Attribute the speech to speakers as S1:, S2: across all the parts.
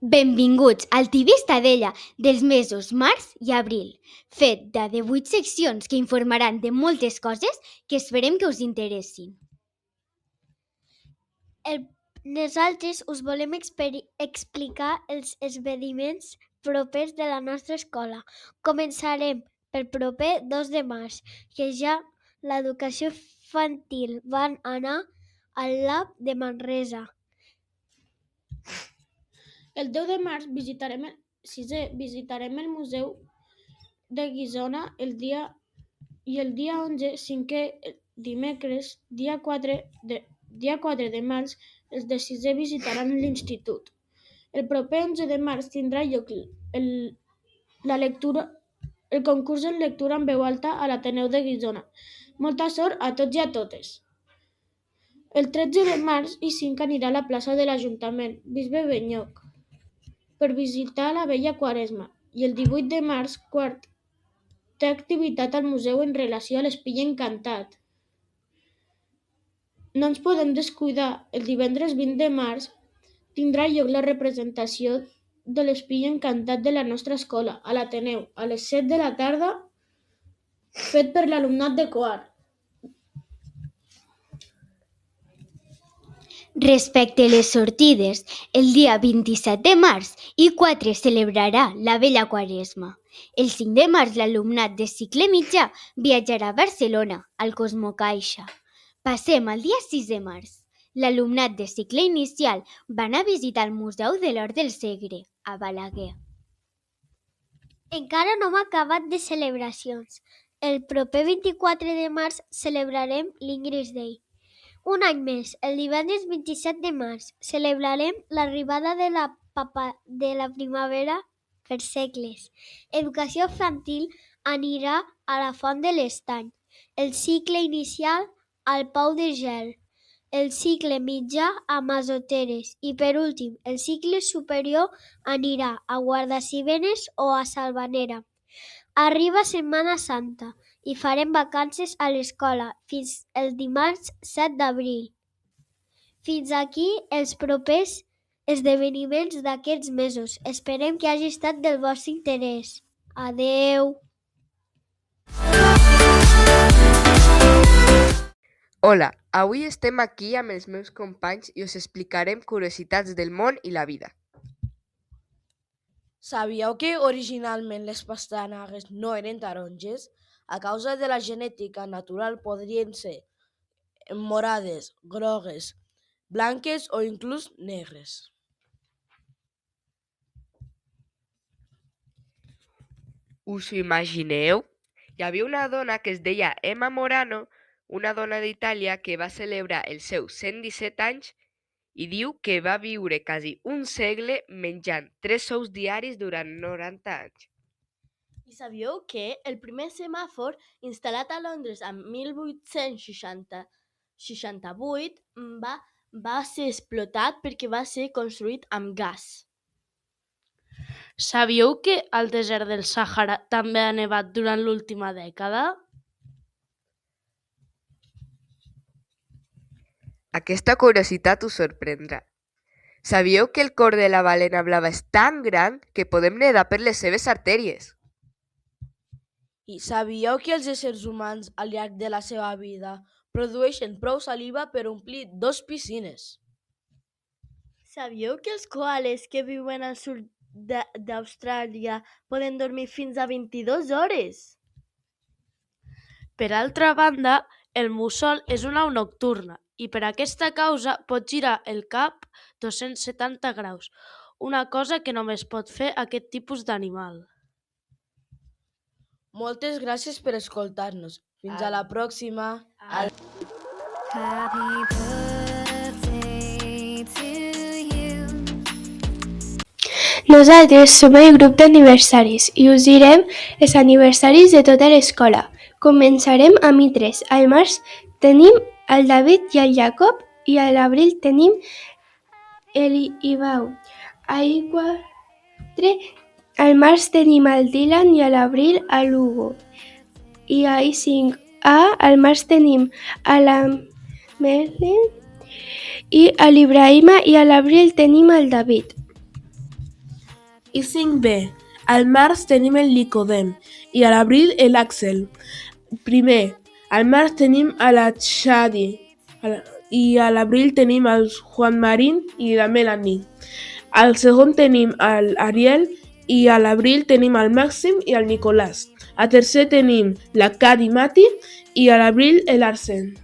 S1: Benvinguts al TV Estadella dels mesos març i abril, fet de 18 seccions que informaran de moltes coses que esperem que us interessin.
S2: Nosaltres us volem explicar els esdeveniments propers de la nostra escola. Començarem pel proper 2 de març, que ja l'educació infantil van anar al Lab de Manresa.
S3: El 10 de març visitarem el Museu de Guissona el dia 11, cinquè, dimecres, dia 4 de març, els de sisè visitaran l'institut. El proper 11 de març tindrà lloc el concurs en lectura en veu alta a l'Ateneu de Guissona. Molta sort a tots i a totes. El 13 de març i 5 anirà a la plaça de l'Ajuntament, Bisbe Benyoc, per visitar la Vella Quaresma, i el 18 de març, quart, té activitat al museu en relació a l'Espill Encantat. No ens podem descuidar, el divendres 20 de març tindrà lloc la representació de l'Espill Encantat de la nostra escola, a l'Ateneu, a les 7 de la tarda, fet per l'alumnat de quart.
S1: Respecte a les sortides, el dia 27 de març i 4 celebrarà la Vella Quaresma. El 5 de març l'alumnat de cicle mitjà viatjarà a Barcelona, al Cosmocaixa. Passem al dia 6 de març. L'alumnat de cicle inicial va anar a visitar el Museu de l'Hort del Segre, a Balaguer.
S2: Encara no hem acabat de celebracions. El proper 24 de març celebrarem l'Ingris Day. Un any més, el divendres 27 de març, celebrarem l'arribada de la primavera per segles. Educació infantil anirà a la Font de l'Estany, el cicle inicial al Pou de Gel, el cicle mitjà a Masoteres i, per últim, el cicle superior anirà a Guardasibenes o a Salvanera. Arriba Setmana Santa i farem vacances a l'escola fins el dimarts 7 d'abril. Fins aquí els propers esdeveniments d'aquests mesos. Esperem que hagi estat del vostre interès. Adeu!
S4: Hola, avui estem aquí amb els meus companys i us explicarem curiositats del món i la vida.
S5: Sabíeu que originalment les pastanagues no eren taronges? A causa de la genètica natural podrien ser morades, grogues, blanques o inclús negres.
S4: Us ho imagineu? Hi havia una dona que es deia Emma Morano, una dona d'Itàlia que va celebrar els seus 117 anys i diu que va viure quasi un segle menjant 3 ous diaris durant 90 anys.
S6: I sabíeu que el primer semàfor instal·lat a Londres en 1868 va ser explotat perquè va ser construït amb gas?
S3: Sabíeu que al desert del Sàhara també ha nevat durant l'última dècada?
S4: Aquesta curiositat us sorprendrà. Sabíeu que el cor de la balena blava és tan gran que podem nedar per les seves artèries?
S5: I sabíeu que els éssers humans al llarg de la seva vida produeixen prou saliva per omplir 2 piscines?
S6: Sabíeu que els coales que viuen al sud d'Austràlia poden dormir fins a 22 hores?
S3: Per altra banda, el mussol és una au nocturna i per aquesta causa pot girar el cap 270 graus, una cosa que només pot fer aquest tipus d'animal.
S5: Moltes gràcies per escoltar-nos. Fins a la pròxima.
S7: Nosaltres som el grup d'aniversaris i us direm els aniversaris de tota l'escola. Començarem amb I3. Al març tenim el David i el Jacob i a l'abril tenim el Ibau. A I4 al març tenim el Dylan i a l'abril l'Hugo. I a I5A al març tenim la Melen i l'Ibrahima i a l'abril tenim el David.
S8: i 5B. Al març tenim el Nicodem i a l'abril l'Àxel. Primer, al març tenim a la Xadi i a l'abril tenim el Juan Marín i la Melanie. Al segon tenim l'Ariel i a l'abril tenim el Màxim i el Nicolàs. A tercer tenim la Kat i Mati i a l'abril l'Arsen.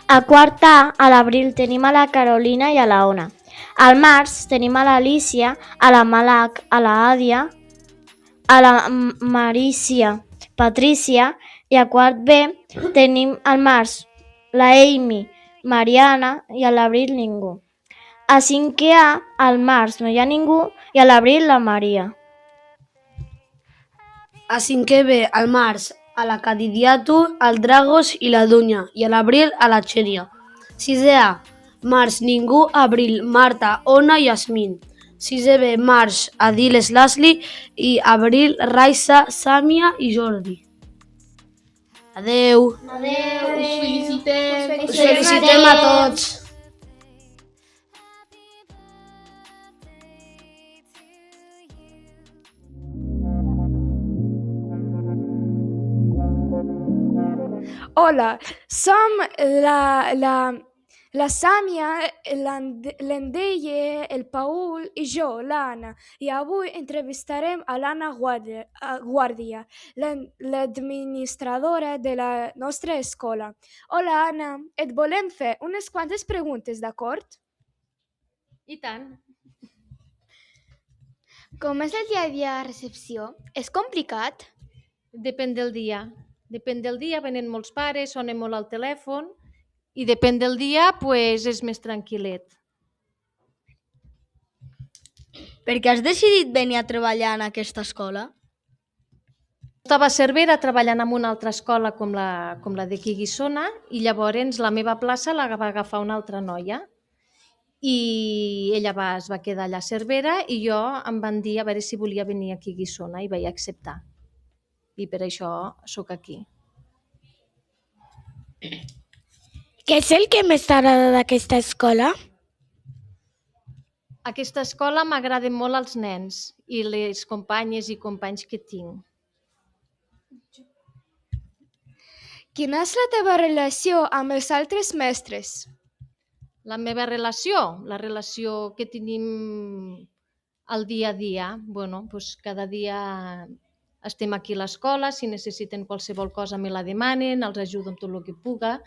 S2: A quart A, a l'abril, tenim a la Carolina i a la Ona. Al març tenim a l'Alícia, a la Malak, a la Àdia, a la Marícia, Patrícia, i a quart B tenim al març la Amy, Mariana, i a l'abril ningú. A 5è A, al març no hi ha ningú i a l'abril la Maria.
S9: A 5è B, al març, a la Cadidiatu, al Dragos i la Dunya, i a l'abril a la Xènia. 6è A, març, ningú, abril, Marta, Ona i Yasmin. 6è B, març, Adiles, Lasli, i abril, Raisa, Sàmia i Jordi. Adeu!
S2: Adeu!
S9: Us felicitem a tots!
S10: Hola, som la Sàmia, l'Endeie, el Paul i jo, l'Anna, i avui entrevistarem a l'Anna Guàrdia, l'administradora de la nostra escola. Hola, Anna, et volem fer unes quantes preguntes, d'acord?
S11: I tant.
S1: Com és el dia a dia a recepció? És complicat?
S11: Depèn del dia. Depèn del dia, venen molts pares, sonen molt al telèfon i depèn del dia, pues, és més tranquil·let.
S6: Per què has decidit venir a treballar en aquesta escola?
S11: Estava a Cervera treballant en una altra escola com la d'aquí Guissona i llavors la meva plaça la va agafar una altra noia i ella es va quedar allà a Cervera i jo em van dir a veure si volia venir aquí a Guissona i vaig acceptar. I per això sóc aquí.
S3: Què és el que més t'agrada d'aquesta escola?
S11: Aquesta escola m'agraden molt els nens i les companyes i companys que tinc.
S7: Quina és la teva relació amb els altres mestres?
S11: La meva relació, la relació que tenim al dia a dia, bueno, doncs cada dia estem aquí a l'escola, si necessiten qualsevol cosa me la demanen, els ajudo amb tot el que puga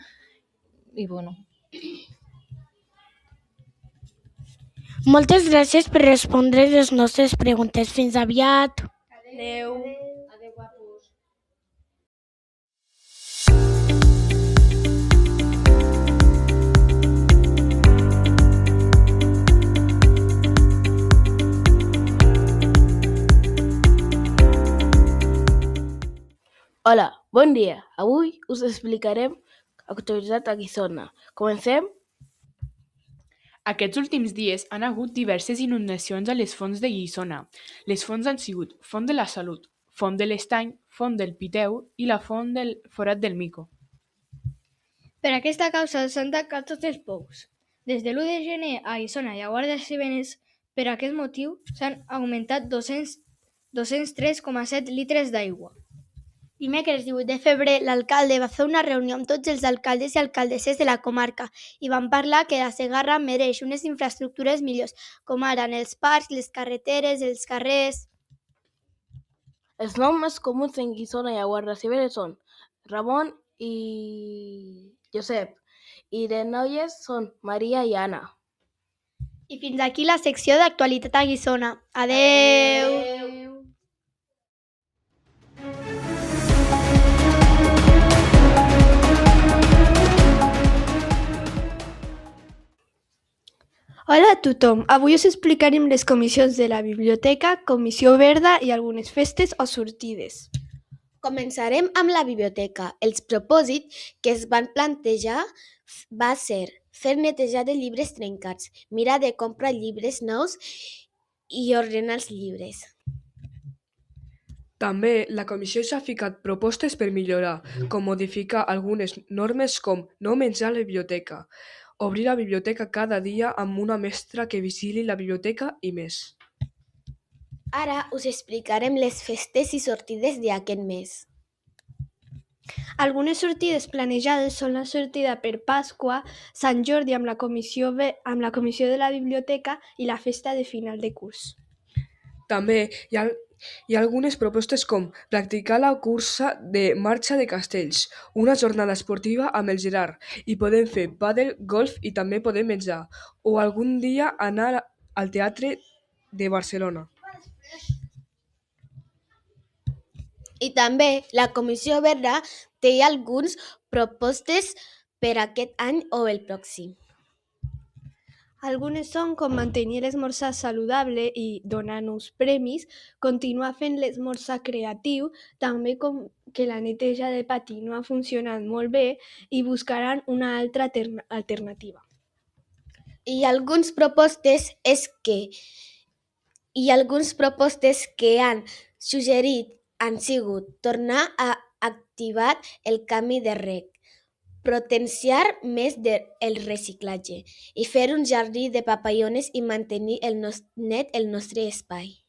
S11: i bueno.
S3: Moltes gràcies per respondre les nostres preguntes. Fins aviat.
S6: Adeu.
S11: Adeu, guapos.
S8: Hola, bon dia. Avui us explicarem l'actualitat a Guissona. Comencem?
S12: Aquests últims dies han hagut diverses inundacions a les fonts de Guissona. Les fonts han sigut Font de la Salut, Font de l'Estany, Font del Piteu i la Font del Forat del Mico.
S13: Per aquesta causa s'han tancat tots els pous. Des de l'1 de gener a Guissona i a Guadassébenes, per aquest motiu, s'han augmentat 203,7 litres d'aigua.
S2: Dimecres 18 de febrer, l'alcalde va fer una reunió amb tots els alcaldes i alcaldesses de la comarca i van parlar que la Segarra mereix unes infraestructures millors, com ara en els parcs, les carreteres, els carrers.
S8: Els noms més comuns en Guissona i a Guadassébenes són Ramon i Josep, i de noies són Maria i Anna.
S2: I fins aquí la secció d'actualitat a Guissona. Adeu!
S7: Hola a tothom. Avui us explicarem les comissions de la biblioteca, comissió verda i algunes festes o sortides.
S1: Començarem amb la biblioteca. Els propòsits que es van plantejar va ser fer netejar de llibres trencats, mirar de comprar llibres nous i ordenar els llibres.
S14: També la comissió s'ha ficat propostes per millorar, com modificar algunes normes com no menjar a la biblioteca obrir la biblioteca cada dia amb una mestra que vigili la biblioteca i més.
S15: Ara us explicarem les festes i sortides d'aquest mes.
S7: Algunes sortides planejades són la sortida per Pasqua, Sant Jordi amb la comissió de la biblioteca i la festa de final de curs.
S14: També hi ha algunes propostes com practicar la cursa de marxa de castells, una jornada esportiva amb el Gerard, i podem fer pàdel, golf i també podem menjar, o algun dia anar al Teatre de Barcelona.
S15: I també la Comissió Verda té algunes propostes per aquest any o el pròxim.
S7: Algunes són com mantenir l'esmorzar saludable i donar-nos premis, continuar fent l'esmorzar creatiu, també com que la neteja de pati no ha funcionat molt bé i buscaran una altra alternativa.
S15: I algunes propostes que han suggerit han sigut tornar a activar el canvi de reg, potenciar més el reciclatge i fer un jardí de papallones i mantenir net el nostre espai.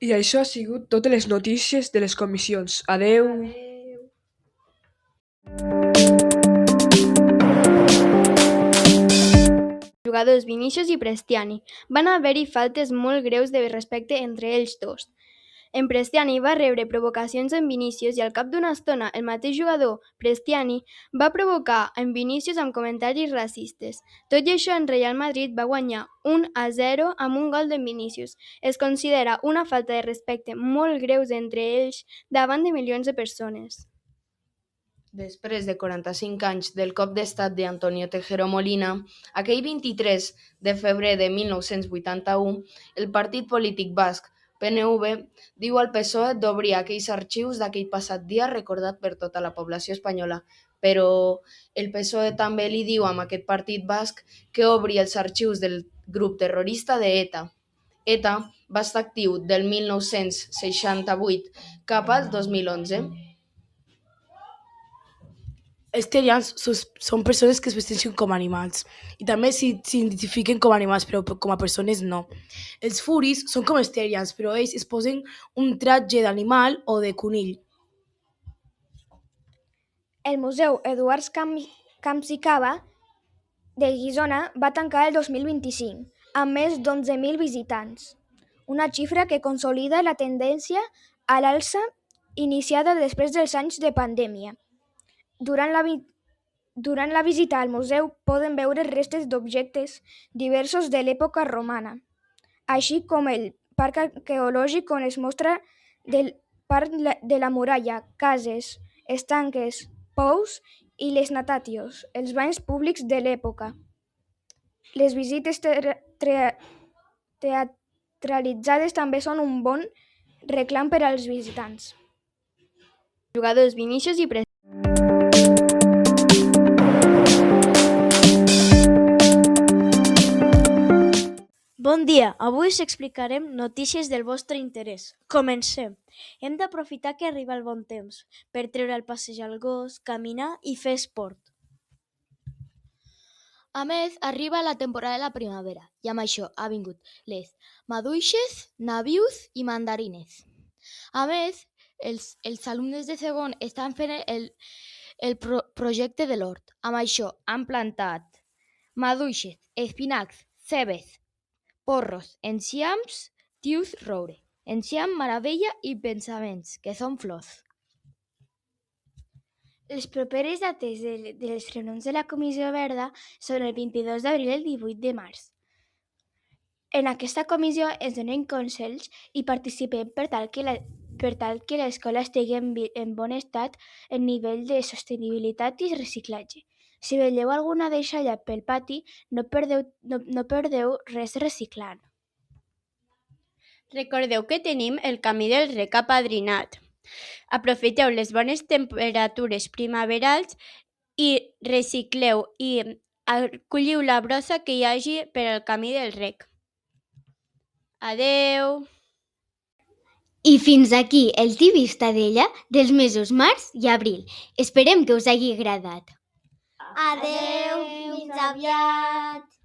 S14: I això ha sigut totes les notícies de les comissions. Adeu!
S13: Jugadors Vinícius i Prestiani. Van haver-hi faltes molt greus de respecte entre ells dos. En Prestiani va rebre provocacions en Vinícius i al cap d'una estona el mateix jugador, Prestiani, va provocar en Vinícius amb comentaris racistes. Tot i això, en Real Madrid va guanyar 1-0 amb un gol d'en Vinícius. Es considera una falta de respecte molt greu entre ells davant de milions de persones.
S16: Després de 45 anys del cop d'estat d'Antonio Tejero Molina, aquell 23 de febrer de 1981, el partit polític basc PNV diu al PSOE d'obrir aquells arxius d'aquell passat dia recordat per tota la població espanyola, però el PSOE també li diu amb aquest partit basc que obri els arxius del grup terrorista d'ETA. ETA va estar actiu del 1968 cap al 2011.
S5: Els terians són persones que es vesteixen com animals i també s'identifiquen com animals, però com a persones no. Els furis són com els terians, però ells es posen un tratge d'animal o de conill.
S17: El Museu Eduard Camps i Cava de Guissona va tancar el 2025 amb més d'11.000 visitants, una xifra que consolida la tendència a l'alça iniciada després dels anys de pandèmia. Durant la visita al museu poden veure restes d'objectes diversos de l'època romana, així com el parc arqueològic on es mostra del parc de la muralla, cases, estanques, pous i les natatios, els banys públics de l'època. Les visites teatralitzades també són un bon reclam per als visitants.
S13: Jugadors Vinícius i Prestiani.
S6: Bon dia, avui us explicarem notícies del vostre interès. Comencem. Hem d'aprofitar que arriba el bon temps per treure al passeig al gos, caminar i fer esport.
S18: A més, arriba la temporada de la primavera i amb això ha vingut les maduixes, nabius i mandarines. A més, els alumnes de segon estan fent el projecte de l'hort. Amb això han plantat maduixes, espinacs, cebes, porros, enciams, tius, roure, enciam, meravella i pensaments, que són flors.
S17: Les properes dates de les reunions de la Comissió Verda són el 22 d'abril i el 18 de març. En aquesta comissió ens donem consells i participem per tal que l'escola estigui en bon estat en nivell de sostenibilitat i reciclatge. Si veieu alguna deixalla pel pati, no perdeu res reciclant.
S19: Recordeu que tenim el camí del rec apadrinat. Aprofiteu les bones temperatures primaverals i recicleu i colliu la brossa que hi hagi per al camí del rec. Adeu!
S1: I fins aquí el TV Estadella dels mesos març i abril. Esperem que us hagi agradat.
S2: Adeu, fins aviat.